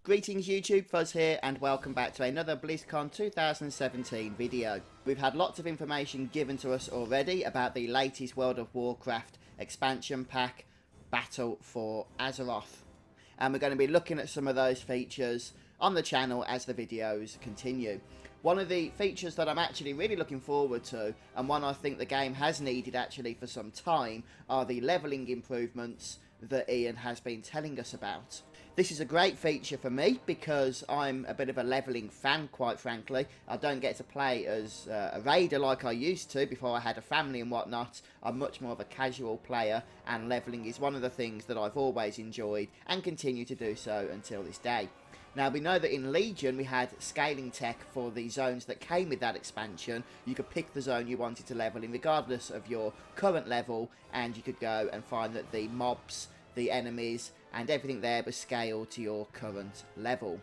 Greetings YouTube, Fuzz here, and welcome back to another Blizzcon 2017 video. We've had lots of information given to us already about the latest World of Warcraft expansion pack, Battle for Azeroth. And we're going to be looking at some of those features on the channel as the videos continue. One of the features that I'm actually really looking forward to, and one I think the game has needed actually for some time, are the levelling improvements that Ian has been telling us about. This is a great feature for me because I'm a bit of a levelling fan, quite frankly. I don't get to play as a raider like I used to before I had a family and whatnot. I'm much more of a casual player, and levelling is one of the things that I've always enjoyed and continue to do so until this day. Now, we know that in Legion we had scaling tech for the zones that came with that expansion. You could pick the zone you wanted to level in regardless of your current level, and you could go and find that the mobs, the enemies, and everything there was scaled to your current level.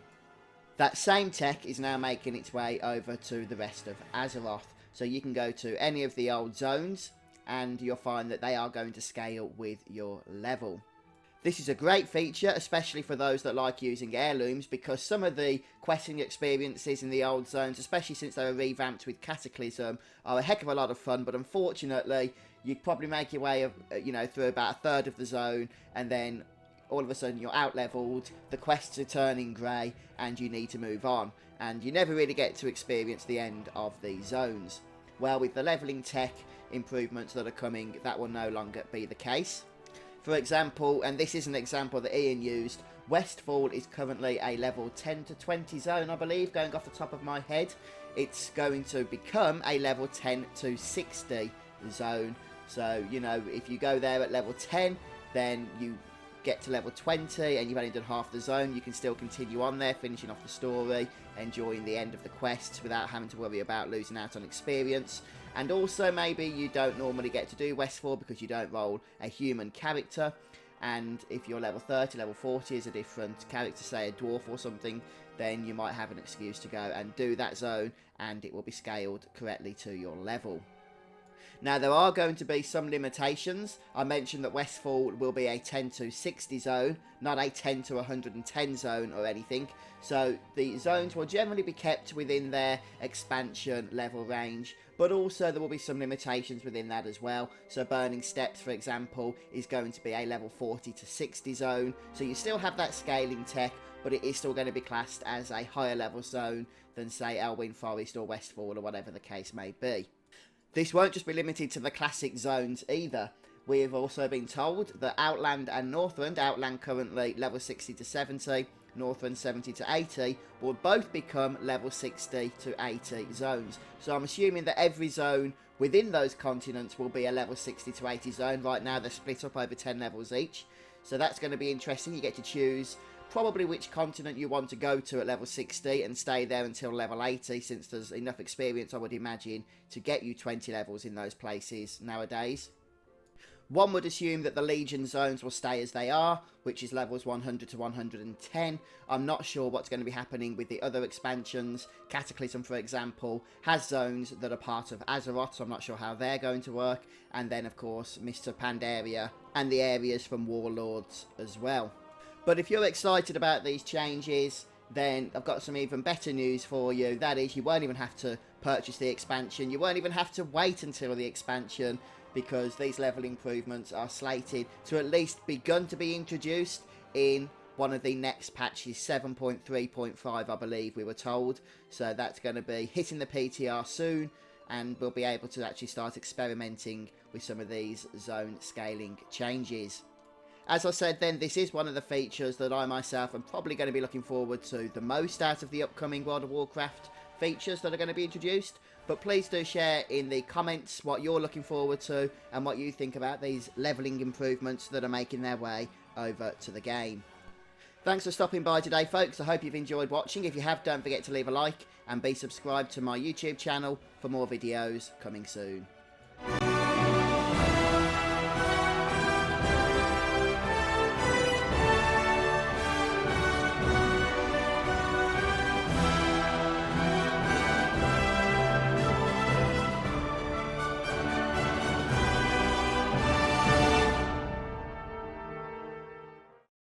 That same tech is now making its way over to the rest of Azeroth. So you can go to any of the old zones and you'll find that they are going to scale with your level. This is a great feature, especially for those that like using heirlooms, because some of the questing experiences in the old zones, especially since they were revamped with Cataclysm, are a heck of a lot of fun, but unfortunately you'd probably make your way through about a third of the zone, and then all of a sudden you're out leveled, the quests are turning grey, and you need to move on, and you never really get to experience the end of these zones. Well, with the levelling tech improvements that are coming, that will no longer be the case. For example, and this is an example that Ian used, Westfall is currently a level 10 to 20 zone, I believe, going off the top of my head. It's going to become a level 10 to 60 zone. So, you know, if you go there at level 10, then you get to level 20 and you've only done half the zone, you can still continue on there, finishing off the story, enjoying the end of the quests without having to worry about losing out on experience. And also maybe you don't normally get to do Westfall because you don't roll a human character, and if you're level 30, level 40 is a different character, say a dwarf or something, then you might have an excuse to go and do that zone and it will be scaled correctly to your level. Now, there are going to be some limitations. I mentioned that Westfall will be a 10 to 60 zone, not a 10 to 110 zone or anything. So the zones will generally be kept within their expansion level range, but also there will be some limitations within that as well. So Burning Steppes, for example, is going to be a level 40 to 60 zone. So you still have that scaling tech, but it is still going to be classed as a higher level zone than, say, Elwyn Forest or Westfall or whatever the case may be. This won't just be limited to the classic zones either. We have also been told that Outland and Northrend, Outland currently level 60 to 70, Northrend 70 to 80, will both become level 60 to 80 zones. So I'm assuming that every zone within those continents will be a level 60 to 80 zone. Right now they're split up over 10 levels each. So that's going to be interesting. You get to choose probably which continent you want to go to at level 60 and stay there until level 80, since there's enough experience, I would imagine, to get you 20 levels in those places nowadays. One would assume that the Legion zones will stay as they are, which is levels 100 to 110. I'm not sure what's going to be happening with the other expansions. Cataclysm, for example, has zones that are part of Azeroth, so I'm not sure how they're going to work. And then, of course, Mr. Pandaria and the areas from Warlords as well. But if you're excited about these changes, then I've got some even better news for you. That is, you won't even have to purchase the expansion. You won't even have to wait until the expansion, because these level improvements are slated to at least begun to be introduced in one of the next patches, 7.3.5, I believe we were told. So that's going to be hitting the PTR soon, and we'll be able to actually start experimenting with some of these zone scaling changes. As I said then, this is one of the features that I myself am probably going to be looking forward to the most out of the upcoming World of Warcraft features that are going to be introduced. But please do share in the comments what you're looking forward to and what you think about these levelling improvements that are making their way over to the game. Thanks for stopping by today, folks. I hope you've enjoyed watching. If you have, don't forget to leave a like and be subscribed to my YouTube channel for more videos coming soon.